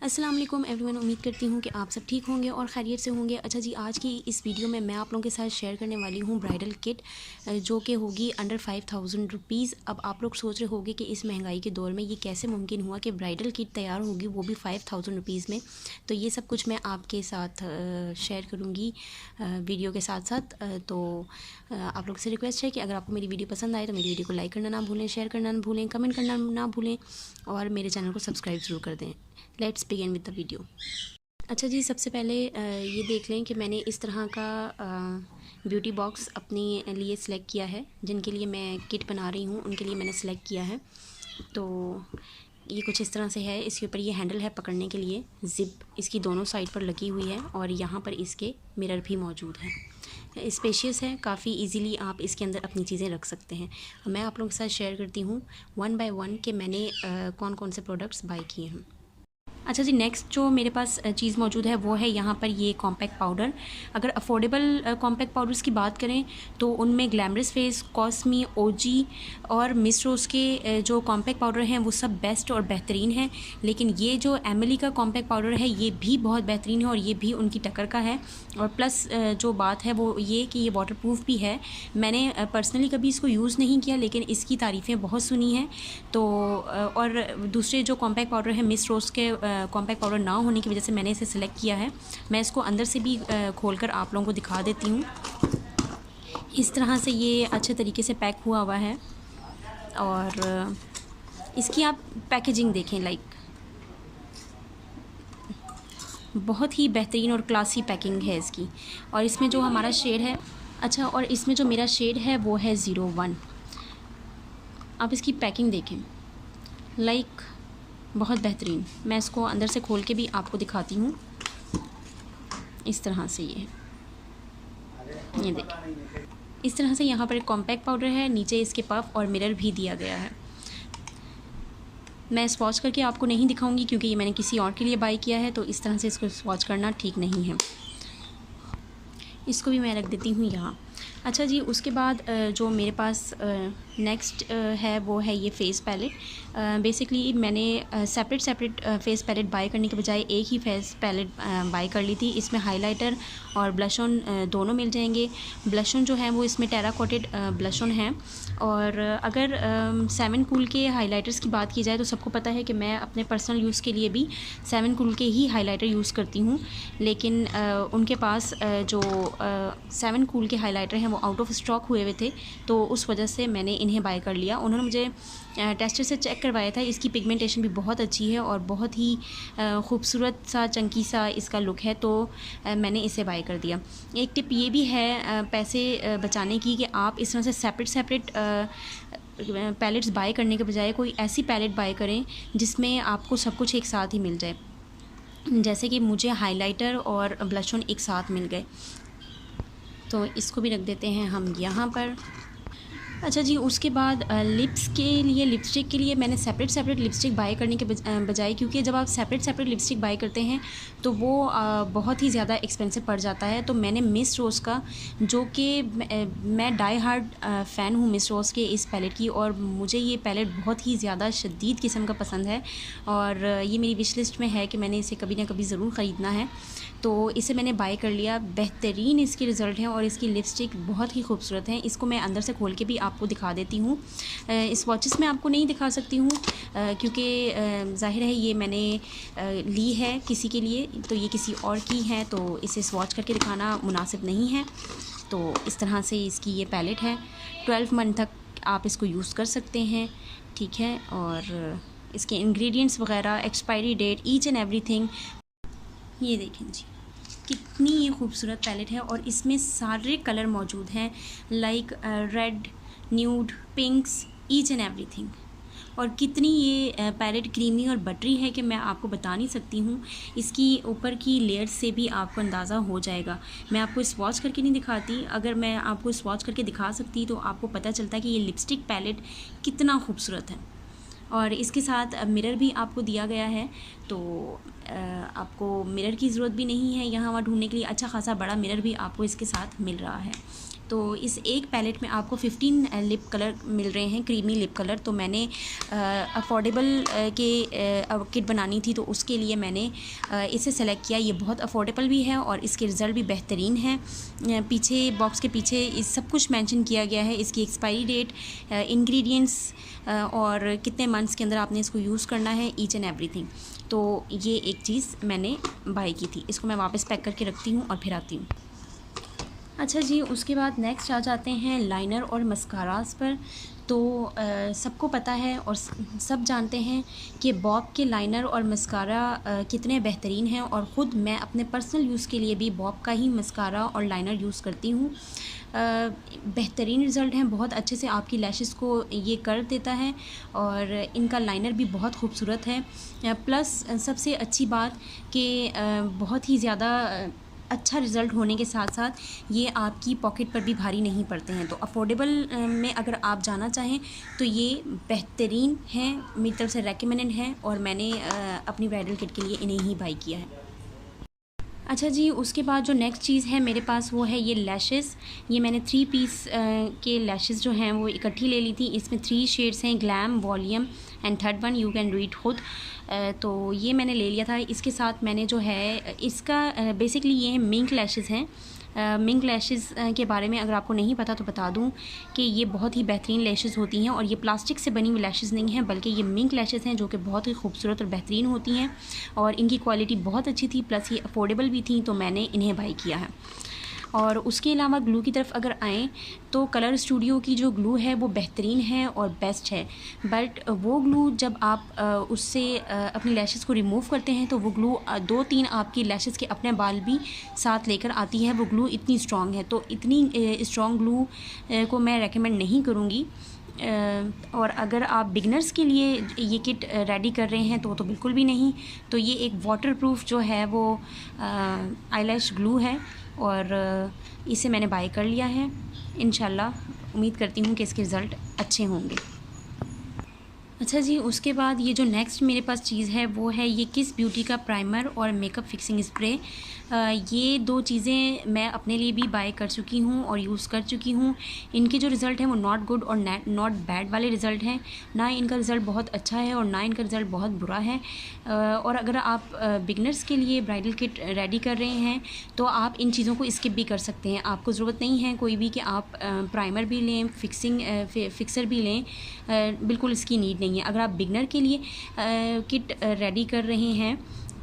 अस्सलाम वालेकुम एवरीवन। उम्मीद करती हूँ कि आप सब ठीक होंगे और खैरियत से होंगे। अच्छा जी, आज की इस वीडियो में मैं आप लोगों के साथ शेयर करने वाली हूँ ब्राइडल किट, जो कि होगी अंडर 5000 रुपीज़। अब आप लोग सोच रहे होंगे कि इस महंगाई के दौर में ये कैसे मुमकिन हुआ कि ब्राइडल किट तैयार होगी, वो भी 5000 रुपीज़ में। तो ये सब कुछ मैं आपके साथ शेयर करूँगी वीडियो के साथ साथ। तो आप लोग से रिक्वेस्ट है कि अगर आपको मेरी वीडियो पसंद आए तो मेरी वीडियो को लाइक करना ना भूलें, शेयर करना ना भूलें, कमेंट करना ना भूलें और मेरे चैनल को सब्सक्राइब ज़रूर कर दें। Let's begin with the video. अच्छा जी, सबसे पहले ये देख लें कि मैंने इस तरह का ब्यूटी बॉक्स अपने लिए सिलेक्ट किया है। जिनके लिए मैं किट बना रही हूँ उनके लिए मैंने सिलेक्ट किया है। तो ये कुछ इस तरह से है। इसके ऊपर ये हैंडल है पकड़ने के लिए, ज़िप इसकी दोनों साइड पर लगी हुई है और यहाँ पर इसके मिरर भी मौजूद है। स्पेशियस है, काफ़ी इजीली आप इसके अंदर अपनी चीज़ें रख सकते हैं। मैं आप लोगों के साथ शेयर करती हूँ वन बाय वन कि मैंने कौन कौन से प्रोडक्ट्स बाय किए हैं। अच्छा जी, नेक्स्ट जो मेरे पास चीज़ मौजूद है वो है यहाँ पर ये कॉम्पैक्ट पाउडर। अगर अफोर्डेबल कॉम्पैक्ट पाउडर्स की बात करें तो उनमें ग्लैमरस फेस, कॉस्मी, ओजी और मिस रोज़ के जो कॉम्पैक्ट पाउडर हैं वो सब बेस्ट और बेहतरीन हैं। लेकिन ये जो एमिली का कॉम्पैक्ट पाउडर है ये भी बहुत बेहतरीन है और ये भी उनकी टक्कर का है। और प्लस जो बात है वो ये कि ये वाटरप्रूफ भी है। मैंने पर्सनली कभी इसको यूज़ नहीं किया लेकिन इसकी तारीफ़ें बहुत सुनी हैं। तो और दूसरे जो कॉम्पैक्ट पाउडर है मिस रोज़ के कॉम्पैक्ट पाउडर ना होने की वजह से मैंने इसे सिलेक्ट किया है। मैं इसको अंदर से भी खोलकर आप लोगों को दिखा देती हूँ। इस तरह से ये अच्छे तरीके से पैक हुआ हुआ है और इसकी आप पैकेजिंग देखें, लाइक बहुत ही बेहतरीन और क्लासी पैकिंग है इसकी। और इसमें जो हमारा शेड है, अच्छा, और इसमें जो मेरा शेड है वो है 01। आप इसकी पैकिंग देखें, लाइक बहुत बेहतरीन। मैं इसको अंदर से खोल के भी आपको दिखाती हूँ। इस तरह से ये देखें, इस तरह से यहाँ पर एक कॉम्पैक्ट पाउडर है, नीचे इसके पफ और मिरर भी दिया गया है। मैं स्वॉच करके आपको नहीं दिखाऊंगी क्योंकि ये मैंने किसी और के लिए बाय किया है, तो इस तरह से इसको स्वॉच करना ठीक नहीं है। इसको भी मैं रख देती हूँ यहाँ। अच्छा जी, उसके बाद जो मेरे पास नेक्स्ट है वो है ये फ़ेस पैलेट। बेसिकली मैंने सेपरेट फ़ेस पैलेट बाय करने के बजाय एक ही फ़ेस पैलेट बाय कर ली थी। इसमें हाइलाइटर और ब्लश ऑन दोनों मिल जाएंगे। ब्लश ऑन जो है वो इसमें टेराकोटेड ब्लश ऑन है। और अगर 7 कूल के हाइलाइटर्स की बात की जाए तो सबको पता है कि मैं अपने पर्सनल यूज़ के लिए भी 7 कूल के ही हाइलाइटर यूज़ करती हूँ। लेकिन उनके पास जो 7 कूल के हाइलाइटर हैं वो आउट ऑफ स्टॉक हुए हुए थे, तो उस वजह से मैंने इन्हें बाय कर लिया। उन्होंने मुझे टेस्टर से चेक करवाया था। इसकी पिगमेंटेशन भी बहुत अच्छी है और बहुत ही खूबसूरत सा चंकी सा इसका लुक है, तो मैंने इसे बाय कर दिया। एक टिप ये भी है पैसे बचाने की कि आप इस तरह से सेपरेट पैलेट्स बाय करने के बजाय कोई ऐसी पैलेट बाय करें जिसमें आपको सब कुछ एक साथ ही मिल जाए। जैसे कि मुझे हाइलाइटर और ब्लश ऑन एक साथ मिल गए, तो इसको भी रख देते हैं हम यहाँ पर। अच्छा जी, उसके बाद लिप्स के लिए, लिपस्टिक के लिए मैंने सेपरेट लिपस्टिक बाय करने के बजाय, क्योंकि जब आप सेपरेट लिपस्टिक बाय करते हैं तो वो बहुत ही ज़्यादा एक्सपेंसिव पड़ जाता है। तो मैंने मिस रोज़ का, जो कि मैं डाई हार्ड फ़ैन हूँ मिस रोज़ के इस पैलेट की, और मुझे ये पैलेट बहुत ही ज़्यादा शदीद किस्म का पसंद है और ये मेरी विश लिस्ट में है कि मैंने इसे कभी ना कभी ज़रूर ख़रीदना है। तो इसे मैंने बाय कर लिया। बेहतरीन इसके रिज़ल्ट हैं और इसकी लिपस्टिक बहुत ही खूबसूरत है। इसको मैं अंदर से खोल के भी आपको दिखा देती हूँ। इस वॉचेस में आपको नहीं दिखा सकती हूँ क्योंकि ज़ाहिर है ये मैंने ली है किसी के लिए, तो ये किसी और की है, तो इसे स्वॉच करके दिखाना मुनासिब नहीं है। तो इस तरह से इसकी ये पैलेट है। 12 मंथ तक आप इसको यूज़ कर सकते हैं, ठीक है। और इसके इंग्रेडिएंट्स वगैरह, expiry date, each and everything, ये देखें जी कितनी ये खूबसूरत पैलेट है। और इसमें सारे कलर मौजूद हैं, like red, nude, पिंक्स, each and everything. और कितनी ये पैलेट क्रीमी और बटरी है कि मैं आपको बता नहीं सकती हूँ। इसकी ऊपर की लेयर्स से भी आपको अंदाज़ा हो जाएगा। मैं आपको स्वॉच करके नहीं दिखाती, अगर मैं आपको स्वॉच करके दिखा सकती तो आपको पता चलता कि ये लिपस्टिक पैलेट कितना खूबसूरत है। और इसके साथ मिरर भी आपको दिया गया है, तो आपको मिरर की ज़रूरत भी नहीं है यहाँ वहाँ ढूंढने के लिए। अच्छा खासा बड़ा मिरर भी आपको इसके साथ मिल रहा है। तो इस एक पैलेट में आपको 15 लिप कलर मिल रहे हैं, क्रीमी लिप कलर। तो मैंने अफोर्डेबल के किट बनानी थी, तो उसके लिए मैंने इसे सेलेक्ट किया। ये बहुत अफोर्डेबल भी है और इसके रिज़ल्ट भी बेहतरीन है। पीछे बॉक्स के पीछे इस सब कुछ मेंशन किया गया है, इसकी एक्सपायरी डेट, इंग्रेडिएंट्स और कितने मंथ्स के अंदर आपने इसको यूज़ करना है, ईच एंड एवरीथिंग। तो ये एक चीज़ मैंने बाय की थी। इसको मैं वापस पैक करके रखती हूँ और फिर आती हूँ। अच्छा जी, उसके बाद नेक्स्ट आ जाते हैं लाइनर और मस्कारास पर। तो सबको पता है और सब जानते हैं कि बॉब के लाइनर और मस्कारा कितने बेहतरीन हैं, और ख़ुद मैं अपने पर्सनल यूज़ के लिए भी बॉब का ही मस्कारा और लाइनर यूज़ करती हूँ। बेहतरीन रिज़ल्ट हैं, बहुत अच्छे से आपकी लैशेस को ये कर देता है, और इनका लाइनर भी बहुत खूबसूरत है। प्लस सबसे अच्छी बात कि बहुत ही ज़्यादा अच्छा रिज़ल्ट होने के साथ साथ ये आपकी पॉकेट पर भी भारी नहीं पड़ते हैं। तो अफोर्डेबल में अगर आप जाना चाहें तो ये बेहतरीन हैं, मेरी तरफ से रेकमेंडेड है, और मैंने अपनी ब्राइडल किट के लिए इन्हें ही बाई किया है। अच्छा जी, उसके बाद जो नेक्स्ट चीज़ है मेरे पास वो है ये लैशेज़। ये मैंने 3 पीस के लैशेज़ जो हैं वो इकट्ठी ले ली थी। इसमें 3 शेड्स हैं, glam, volume and third one you can do it खुद। तो ये मैंने ले लिया था। इसके साथ मैंने जो है इसका बेसिकली ये मिंक लैशेज़ हैं। मिंक लैशेज़ के बारे में अगर आपको नहीं पता तो बता दूं कि ये बहुत ही बेहतरीन लैशेज़ होती हैं, और ये प्लास्टिक से बनी हुई लैशेज़ नहीं हैं, बल्कि ये मिंक लैशेज़ हैं जो कि बहुत ही खूबसूरत और बेहतरीन होती हैं, और इनकी क्वालिटी बहुत अच्छी थी, प्लस ये अफोर्डेबल भी थी, तो मैंने इन्हें बाई किया है। और उसके अलावा ग्लू की तरफ अगर आएँ तो कलर स्टूडियो की जो ग्लू है वो बेहतरीन है और बेस्ट है, बट वो ग्लू जब आप उससे अपनी लैशेज़ को रिमूव करते हैं तो वो ग्लू 2-3 आपकी लैशेज़ के अपने बाल भी साथ लेकर आती है। वो ग्लू इतनी स्ट्रॉन्ग है, तो इतनी स्ट्रॉन्ग ग्लू को मैं रेकमेंड नहीं करूँगी। और अगर आप बिगनर्स के लिए ये किट रेडी कर रहे हैं तो बिल्कुल भी नहीं। तो ये एक वाटरप्रूफ जो है वो आईलैश ग्लू है, और इसे मैंने बाय कर लिया है। इंशाल्लाह उम्मीद करती हूँ कि इसके रिज़ल्ट अच्छे होंगे। अच्छा जी, उसके बाद ये जो नेक्स्ट मेरे पास चीज़ है वो है ये किस ब्यूटी का प्राइमर और मेकअप फिक्सिंग स्प्रे। ये 2 चीज़ें मैं अपने लिए भी बाय कर चुकी हूँ और यूज़ कर चुकी हूँ। इनके जो रिज़ल्ट हैं वो नॉट गुड और नॉट बैड वाले रिज़ल्ट हैं। ना इनका रिज़ल्ट बहुत अच्छा है और ना इनका रिज़ल्ट बहुत बुरा है। और अगर आप बिगनर्स के लिए ब्राइडल किट रेडी कर रहे हैं तो आप इन चीज़ों को स्किप भी कर सकते हैं। आपको ज़रूरत नहीं है कोई भी कि आप प्राइमर भी लें, फिक्सर भी लें, बिल्कुल इसकी नीड नहीं है। अगर आप बिगनर के लिए किट रेडी कर रहे हैं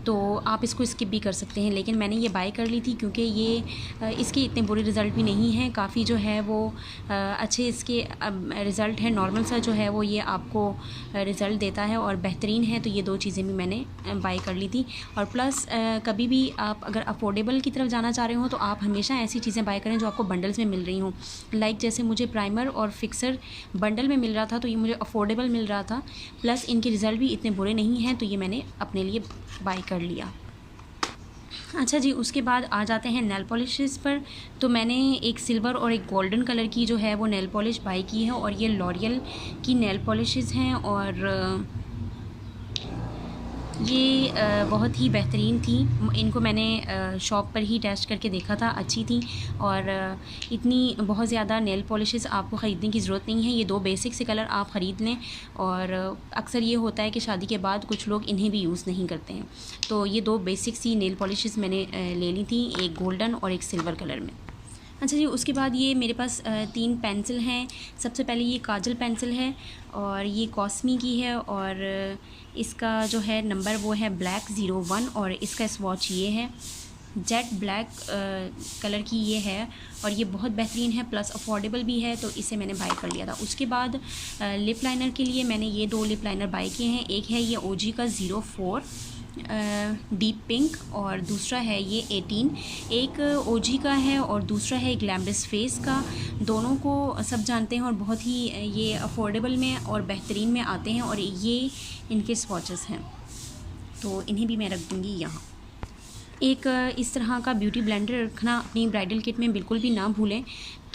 तो आप इसको स्किप भी कर सकते हैं, लेकिन मैंने ये बाय कर ली थी क्योंकि ये इसके इतने बुरे रिज़ल्ट भी नहीं हैं। काफ़ी जो है वो अच्छे इसके रिज़ल्ट है, नॉर्मल सा जो है वो ये आपको रिज़ल्ट देता है और बेहतरीन है। तो ये 2 चीज़ें भी मैंने बाय कर ली थी। और प्लस कभी भी आप अगर अफोर्डेबल की तरफ जाना चाह रहे हो तो आप हमेशा ऐसी चीज़ें बाय करें जो आपको बंडल्स में मिल रही हों। लाइक जैसे मुझे प्राइमर और फिक्सर बंडल में मिल रहा था तो ये मुझे अफोर्डेबल मिल रहा था, प्लस इनके रिज़ल्ट भी इतने बुरे नहीं हैं, तो ये मैंने अपने लिए बाय कर लिया। अच्छा जी, उसके बाद आ जाते हैं नेल पॉलिशेस पर। तो मैंने एक सिल्वर और एक गोल्डन कलर की जो है वो नेल पॉलिश बाय की है, और ये लॉरियल की नेल पॉलिशेस हैं, और ये बहुत ही बेहतरीन थी। इनको मैंने शॉप पर ही टेस्ट करके देखा था, अच्छी थी। और इतनी बहुत ज़्यादा नेल पॉलिशेस आपको ख़रीदने की ज़रूरत नहीं है। ये 2 बेसिक से कलर आप ख़रीद लें, और अक्सर ये होता है कि शादी के बाद कुछ लोग इन्हें भी यूज़ नहीं करते हैं। तो ये 2 बेसिक सी नेल पॉलिशेस मैंने ले ली थी, एक गोल्डन और एक सिल्वर कलर में। अच्छा जी, उसके बाद ये मेरे पास 3 पेंसिल हैं। सबसे पहले ये काजल पेंसिल है, और ये कॉस्मी की है, और इसका जो है नंबर वो है ब्लैक 01, और इसका स्वॉच ये है जेट ब्लैक कलर की ये है, और ये बहुत बेहतरीन है, प्लस अफोर्डेबल भी है, तो इसे मैंने बाय कर लिया था। उसके बाद लिप लाइनर के लिए मैंने ये 2 लिप लाइनर बाय किए हैं। एक है ये OG का 04 डीप पिंक, और दूसरा है ये 18। एक OG का है और दूसरा है ग्लैमरस फेस का। दोनों को सब जानते हैं और बहुत ही ये अफोर्डेबल में और बेहतरीन में आते हैं, और ये इनके स्वॉचेस हैं, तो इन्हें भी मैं रख दूँगी यहाँ। एक इस तरह का ब्यूटी ब्लेंडर रखना अपनी ब्राइडल किट में बिल्कुल भी ना भूलें,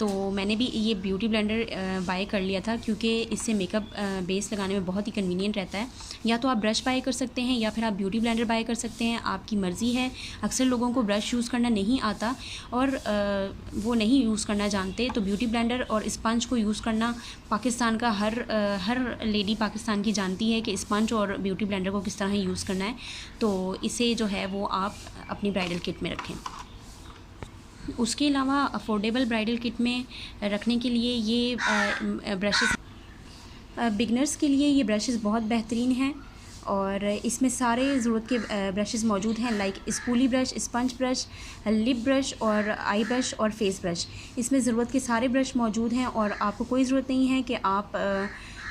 तो मैंने भी ये ब्यूटी ब्लेंडर बाय कर लिया था, क्योंकि इससे मेकअप बेस लगाने में बहुत ही कन्वीनियंट रहता है। या तो आप ब्रश बाय कर सकते हैं या फिर आप ब्यूटी ब्लेंडर बाय कर सकते हैं, आपकी मर्ज़ी है। अक्सर लोगों को ब्रश यूज़ करना नहीं आता और वो नहीं यूज़ करना जानते, तो ब्यूटी ब्लेंडर और स्पंज को यूज़ करना पाकिस्तान का हर लेडी पाकिस्तान की जानती है कि स्पंज और ब्यूटी ब्लेंडर को किस तरह यूज़ करना है। तो इसे जो है वो आप अपनी ब्राइडल किट में रखें। उसके अलावा अफोर्डेबल ब्राइडल किट में रखने के लिए ये ब्रशेस, बिगनर्स के लिए ये ब्रशेस बहुत बेहतरीन हैं और इसमें सारे ज़रूरत के ब्रशेस मौजूद हैं, like spoolie brush, sponge brush, lip brush और आई ब्रश और फेस ब्रश। इसमें ज़रूरत के सारे ब्रश मौजूद हैं और आपको कोई ज़रूरत नहीं है कि आप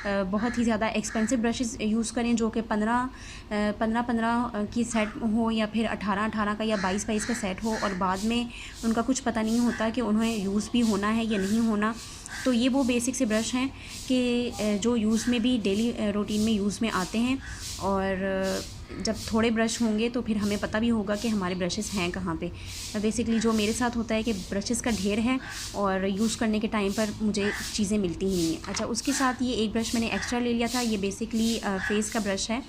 बहुत ही ज़्यादा एक्सपेंसिव ब्रशेस यूज़ करें जो कि 15 की सेट हो या फिर 18 का या 22 का सेट हो और बाद में उनका कुछ पता नहीं होता कि उन्हें यूज़ भी होना है या नहीं होना। तो ये वो बेसिक से ब्रश हैं कि जो यूज़ में भी डेली रूटीन में यूज़ में आते हैं और जब थोड़े ब्रश होंगे तो फिर हमें पता भी होगा कि हमारे ब्रशेस हैं कहाँ पे। बेसिकली जो मेरे साथ होता है कि ब्रशेस का ढेर है और यूज़ करने के टाइम पर मुझे चीज़ें मिलती ही नहीं हैं। अच्छा, उसके साथ ये एक ब्रश मैंने एक्स्ट्रा ले लिया था, ये बेसिकली फेस का ब्रश है,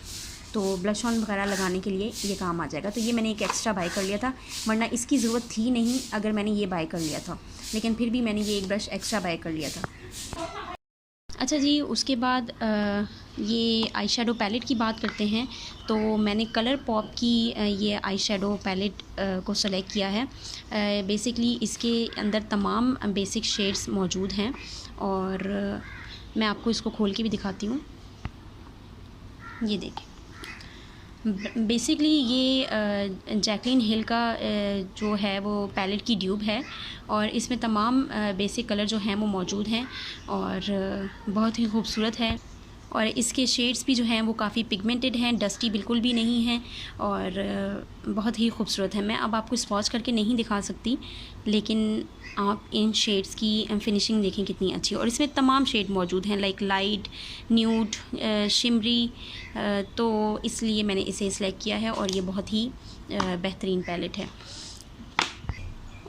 तो ब्लश ऑन वगैरह लगाने के लिए ये काम आ जाएगा। तो ये मैंने एक एक्स्ट्रा बाय कर लिया था, वरना इसकी ज़रूरत थी नहीं अगर मैंने ये बाय कर लिया था, लेकिन फिर भी मैंने ये एक ब्रश एक्स्ट्रा बाय कर लिया था। अच्छा जी, उसके बाद ये आई शेडो पैलेट की बात करते हैं। तो मैंने कलर पॉप की ये आई शेडो पैलेट को सेलेक्ट किया है। बेसिकली इसके अंदर तमाम बेसिक शेड्स मौजूद हैं और मैं आपको इसको खोल के भी दिखाती हूँ। ये देखें, बेसिकली ये जैकलिन हिल का जो है वो पैलेट की ट्यूब है और इसमें तमाम बेसिक कलर जो हैं वो मौजूद हैं और बहुत ही खूबसूरत है और इसके शेड्स भी जो हैं वो काफ़ी पिगमेंटेड हैं, डस्टी बिल्कुल भी नहीं हैं और बहुत ही खूबसूरत है। मैं अब आपको स्वॉच करके नहीं दिखा सकती, लेकिन आप इन शेड्स की फिनिशिंग देखें कितनी अच्छी है और इसमें तमाम शेड मौजूद हैं, लाइक लाइट, न्यूड, शिमरी, तो इसलिए मैंने इसे सिलेक्ट किया है और ये बहुत ही बेहतरीन पैलेट है।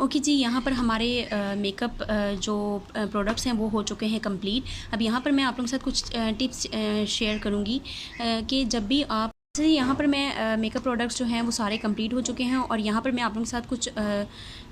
ओके जी, यहाँ पर हमारे मेकअप जो प्रोडक्ट्स हैं वो हो चुके हैं कंप्लीट। अब यहाँ पर मैं आप लोगों के साथ कुछ टिप्स शेयर करूँगी कि जब भी आप, यहाँ पर मैं मेकअप प्रोडक्ट्स जो हैं वो सारे कंप्लीट हो चुके हैं और यहाँ पर मैं आप लोगों के साथ कुछ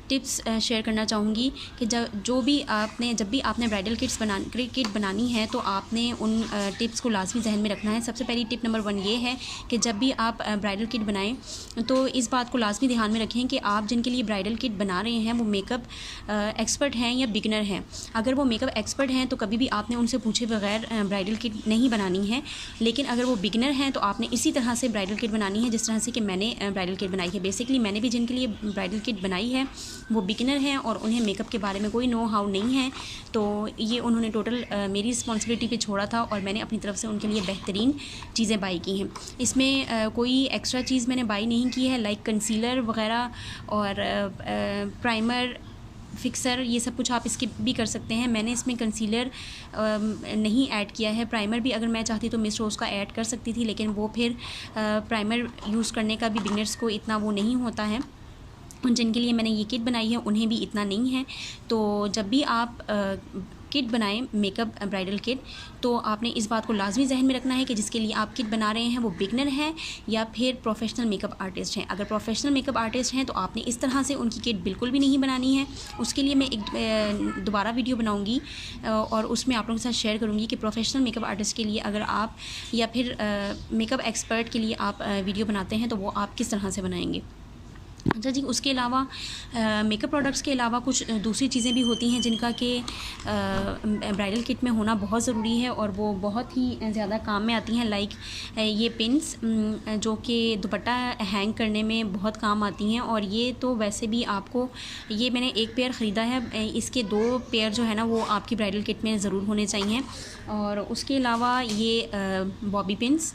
टिप्स शेयर करना चाहूँगी कि जब भी आपने ब्राइडल किट बनानी है तो आपने उन टिप्स को लाजमी जहन में रखना है। सबसे पहली टिप नंबर 1 ये है कि जब भी आप ब्राइडल किट बनाएं तो इस बात को लाजमी ध्यान में रखें कि आप जिनके लिए ब्राइडल किट बना रहे हैं वो मेकअप एक्सपर्ट हैं या बिगनर हैं। अगर वो मेकअप एक्सपर्ट हैं तो कभी भी आपने उनसे पूछे बगैर ब्राइडल किट नहीं बनानी है, लेकिन अगर वो बिगनर हैं तो आपने इसी तरह से ब्राइडल किट बनानी है जिस तरह से कि मैंने ब्राइडल किट बनाई है। बेसिकली मैंने भी जिनके लिए ब्राइडल किट बनाई है वो बिगिनर हैं और उन्हें मेकअप के बारे में कोई नो हाउ नहीं है, तो ये उन्होंने टोटल मेरी रिस्पॉन्सिबिलिटी पे छोड़ा था और मैंने अपनी तरफ से उनके लिए बेहतरीन चीज़ें बाई की हैं। इसमें कोई एक्स्ट्रा चीज़ मैंने बाई नहीं की है, लाइक कंसीलर वगैरह और प्राइमर, फिक्सर, ये सब कुछ आप इसके भी कर सकते हैं। मैंने इसमें कंसीलर नहीं ऐड किया है। प्राइमर भी अगर मैं चाहती तो मिस रोज़ का ऐड कर सकती थी, लेकिन वो फिर प्राइमर यूज़ करने का भी बिगनर्स को इतना वो नहीं होता है। जिनके लिए मैंने ये किट बनाई है उन्हें भी इतना नहीं है। तो जब भी आप किट बनाएं, मेकअप ब्राइडल किट, तो आपने इस बात को लाजमी जहन में रखना है कि जिसके लिए आप किट बना रहे हैं वो बिगनर हैं या फिर प्रोफेशनल मेकअप आर्टिस्ट हैं। अगर प्रोफेशनल मेकअप आर्टिस्ट हैं तो आपने इस तरह से उनकी किट बिल्कुल भी नहीं बनानी है। उसके लिए मैं एक दोबारा वीडियो बनाऊंगी और उसमें आप लोगों के साथ शेयर करूंगी कि प्रोफेशनल मेकअप आर्टिस्ट के लिए अगर आप या फिर मेकअप एक्सपर्ट के लिए आप वीडियो बनाते हैं तो वो आप किस तरह से बनाएंगे। अच्छा जी, उसके अलावा मेकअप प्रोडक्ट्स के अलावा कुछ दूसरी चीज़ें भी होती हैं जिनका कि ब्राइडल किट में होना बहुत ज़रूरी है और वो बहुत ही ज़्यादा काम में आती हैं, लाइक ये पिन्स जो कि दुपट्टा हैंग करने में बहुत काम आती हैं। और ये तो वैसे भी आपको, ये मैंने एक पेयर ख़रीदा है, इसके 2 पेयर जो है ना वो आपकी ब्राइडल किट में ज़रूर होने चाहिए। और उसके अलावा ये बॉबी पिन्स,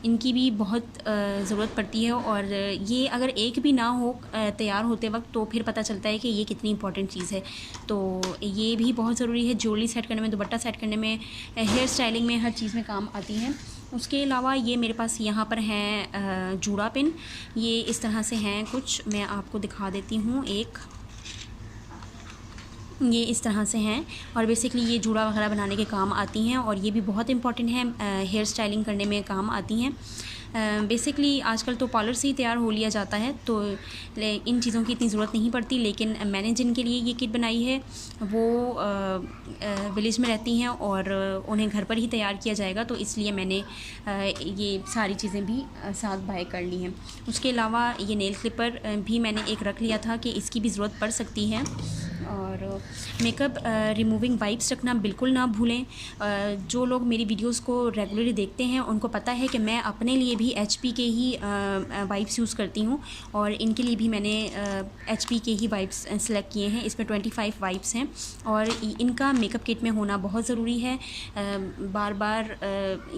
इनकी भी बहुत ज़रूरत पड़ती है और ये अगर एक भी ना हो तैयार होते वक्त तो फिर पता चलता है कि ये कितनी इंपॉर्टेंट चीज़ है। तो ये भी बहुत ज़रूरी है, ज्वेलरी सेट करने में, दुपट्टा सेट करने में, हेयर स्टाइलिंग में, हर चीज़ में काम आती हैं। उसके अलावा ये मेरे पास यहाँ पर हैं जूड़ा पिन, ये इस तरह से हैं कुछ, मैं आपको दिखा देती हूँ। एक ये इस तरह से हैं और बेसिकली ये जूड़ा वगैरह बनाने के काम आती हैं और ये भी बहुत इंपॉर्टेंट है, हेयर स्टाइलिंग करने में काम आती हैं। बेसिकली आजकल तो पार्लर से ही तैयार हो लिया जाता है, तो इन चीज़ों की इतनी ज़रूरत नहीं पड़ती। लेकिन मैंने जिनके लिए ये किट बनाई है वो विलेज में रहती हैं और उन्हें घर पर ही तैयार किया जाएगा, तो इसलिए मैंने ये सारी चीज़ें भी साथ बाय कर ली हैं। उसके अलावा ये नेल क्लिपर भी मैंने एक रख लिया था कि इसकी भी ज़रूरत पड़ सकती है। और मेकअप रिमूविंग वाइप्स रखना बिल्कुल ना भूलें। जो लोग मेरी वीडियोस को रेगुलरली देखते हैं उनको पता है कि मैं अपने लिए भी HP के ही वाइप्स यूज़ करती हूँ और इनके लिए भी मैंने HP के ही वाइप्स सेलेक्ट किए हैं। इसमें 25 वाइप्स हैं और इनका मेकअप किट में होना बहुत ज़रूरी है। बार बार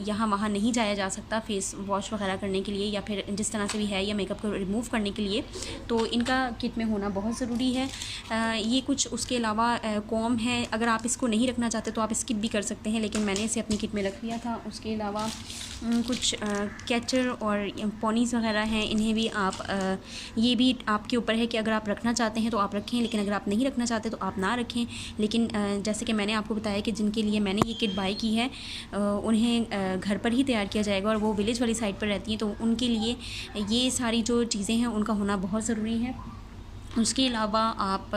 यहाँ वहाँ नहीं जाया जा सकता फेस वॉश वगैरह करने के लिए या फिर जिस तरह से भी है या मेकअप को रिमूव करने के लिए, तो इनका किट में होना बहुत ज़रूरी है। ये कुछ उसके अलावा कॉम है, अगर आप इसको नहीं रखना चाहते तो आप स्किप भी कर सकते हैं, लेकिन मैंने इसे अपनी किट में रख लिया था। उसके अलावा कुछ कैचर और पॉनीज़ वगैरह हैं, इन्हें भी आप ये भी आपके ऊपर है कि अगर आप रखना चाहते हैं तो आप रखें, लेकिन अगर आप नहीं रखना चाहते तो आप ना रखें। लेकिन जैसे कि मैंने आपको बताया कि जिनके लिए मैंने ये किट बाय की है उन्हें घर पर ही तैयार किया जाएगा और वो विलेज वाली साइड पर रहती हैं, तो उनके लिए ये सारी जो चीज़ें हैं उनका होना बहुत ज़रूरी है। उसके अलावा आप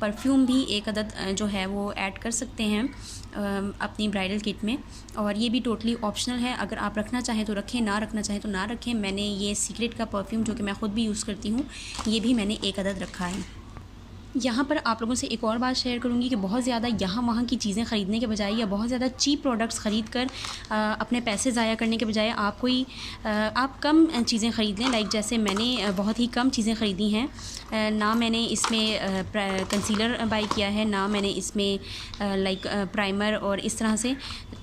परफ्यूम भी एक अदद जो है वो ऐड कर सकते हैं अपनी ब्राइडल किट में, और ये भी टोटली ऑप्शनल है। अगर आप रखना चाहें तो रखें, ना रखना चाहें तो ना रखें। मैंने ये सीक्रेट का परफ्यूम जो कि मैं ख़ुद भी यूज़ करती हूँ, ये भी मैंने एक अदद रखा है। यहाँ पर आप लोगों से एक और बात शेयर करूँगी कि बहुत ज़्यादा यहाँ वहाँ की चीज़ें ख़रीदने के बजाय या बहुत ज़्यादा चीप प्रोडक्ट्स ख़रीद कर अपने पैसे ज़ाया करने के बजाय आप कम चीज़ें ख़रीद लें। लाइक जैसे मैंने बहुत ही कम चीज़ें ख़रीदी हैं, ना मैंने इसमें कंसीलर बाय किया है, ना मैंने इसमें लाइक प्राइमर और इस तरह से,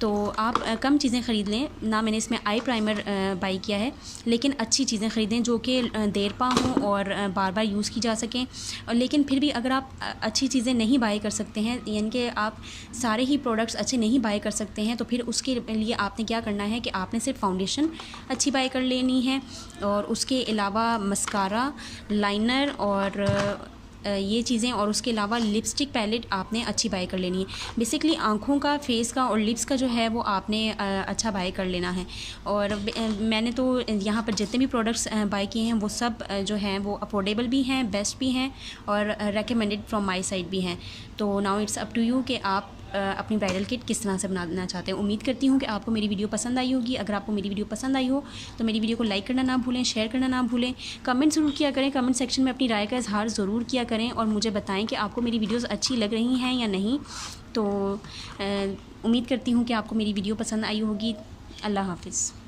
तो आप कम चीज़ें ख़रीद लें। ना मैंने इसमें आई प्राइमर बाय किया है, लेकिन अच्छी चीज़ें ख़रीदें जो कि देर पा हों और बार बार यूज़ की जा सकें। लेकिन फिर भी अगर आप अच्छी चीज़ें नहीं बाय कर सकते हैं, यानी कि आप सारे ही प्रोडक्ट्स अच्छे नहीं बाय कर सकते हैं, तो फिर उसके लिए आपने क्या करना है कि आपने सिर्फ फाउंडेशन अच्छी बाय कर लेनी है और उसके अलावा मस्कारा, लाइनर और ये चीज़ें, और उसके अलावा लिपस्टिक पैलेट आपने अच्छी बाय कर लेनी है। बेसिकली आँखों का, फेस का और लिप्स का जो है वो आपने अच्छा बाय कर लेना है। और मैंने तो यहाँ पर जितने भी प्रोडक्ट्स बाय किए हैं वो सब जो हैं वो अफोर्डेबल भी हैं, बेस्ट भी हैं और रेकमेंडेड फ्रॉम माय साइड भी हैं। तो now it's up to you कि आप अपनी ब्राइडल किट किस तरह से बनाना चाहते हैं। उम्मीद करती हूँ कि आपको मेरी वीडियो पसंद आई होगी। अगर आपको मेरी वीडियो पसंद आई हो तो मेरी वीडियो को लाइक करना ना भूलें, शेयर करना ना भूलें, कमेंट ज़रूर किया करें। कमेंट सेक्शन में अपनी राय का इजहार ज़रूर किया करें और मुझे बताएं कि आपको मेरी वीडियोज़ अच्छी लग रही हैं या नहीं। तो उम्मीद करती हूँ कि आपको मेरी वीडियो पसंद आई होगी। अल्लाह हाफ़िज़।